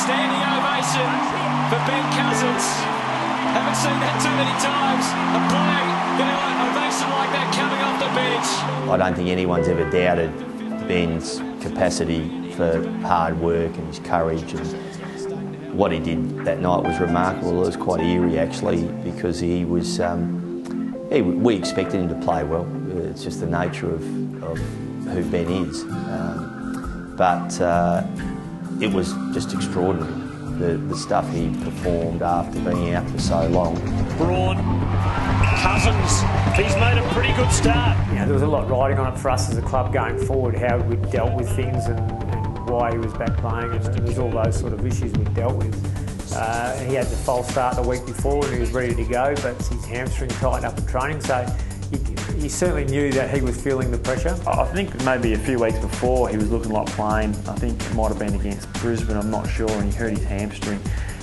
standing ovation for Ben Cousins. Haven't seen that too many times. A player getting an ovation like that coming off the bench. I don't think anyone's ever doubted Ben's capacity for hard work and his courage, and what he did that night was remarkable. It was quite eerie actually, because he was. We expected him to play well. It's just the nature of who Ben is. But it was just extraordinary, the stuff he performed after being out for so long. BRAUN, Cousins, he's made a pretty good start. There was a lot riding on it for us as a club going forward, how we dealt with things and why he was back playing, and there's all those sort of issues we dealt with. He had the false start the week before and he was ready to go, but his hamstring tightened up in training, so he certainly knew that he was feeling the pressure. I think maybe a few weeks before he was looking like playing. I think it might have been against Brisbane, I'm not sure, and he hurt his hamstring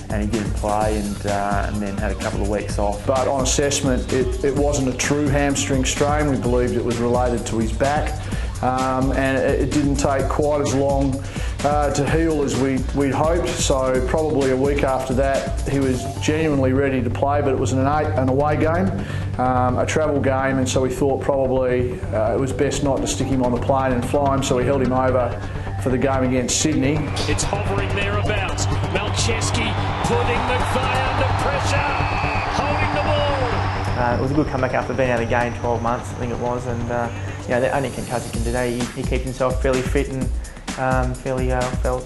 and he didn't play, and then had a couple of weeks off. But on assessment, it wasn't a true hamstring strain. We believed it was related to his back, and it didn't take quite as long to heal as we'd hoped. So probably a week after that, he was genuinely ready to play, but it was an away game, a travel game, and so we thought probably it was best not to stick him on the plane and fly him, so we held him over for the game against Sydney. It's hovering thereabouts. Malcheski putting McVeigh under pressure, holding the ball. It was a good comeback after being out of the game 12 months, I think it was, and the only concussion he can today, he keeps himself fairly fit and fairly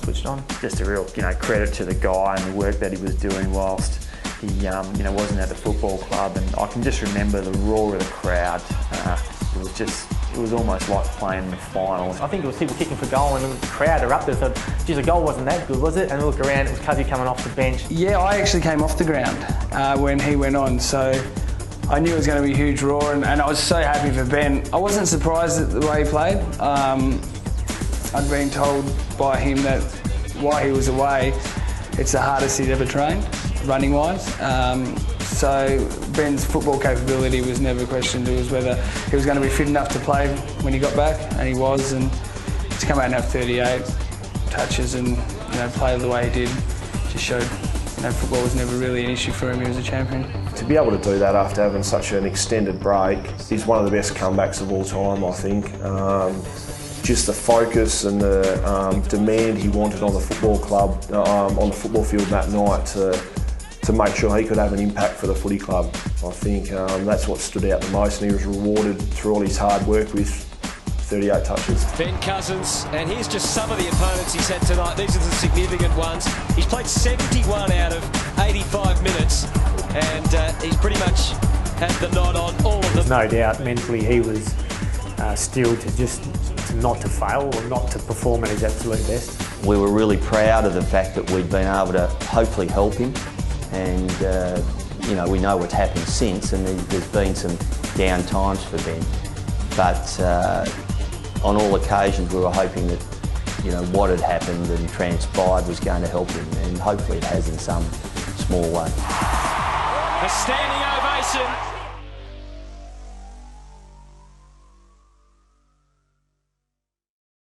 switched on. Just a real credit to the guy and the work that he was doing whilst he wasn't at the football club, and I can just remember the roar of the crowd. It was almost like playing the final. I think it was people kicking for goal and the crowd erupted. So, geez, the goal wasn't that good, was it? And we look around, it was Cuzzy coming off the bench. Yeah, I actually came off the ground when he went on, so I knew it was going to be a huge roar, and I was so happy for Ben. I wasn't surprised at the way he played. I'd been told by him that while he was away, it's the hardest he'd ever trained, running-wise. So Ben's football capability was never questioned. It was whether he was going to be fit enough to play when he got back, and he was. And to come out and have 38 touches and play the way he did just showed football was never really an issue for him. He was a champion. To be able to do that after having such an extended break is one of the best comebacks of all time, I think. Just the focus and the demand he wanted on the football club, on the football field that night to make sure he could have an impact for the footy club. I think that's what stood out the most, and he was rewarded through all his hard work with 38 touches. Ben Cousins, and here's just some of the opponents he's had tonight. These are the significant ones. He's played 71 out of 85 minutes, and he's pretty much had the nod on all of them. No doubt mentally he was steeled to not to fail or not to perform at his absolute best. We were really proud of the fact that we'd been able to hopefully help him, and we know what's happened since, and there's been some down times for Ben, but on all occasions we were hoping that what had happened and transpired was going to help him, and hopefully it has in some small way. A standing ovation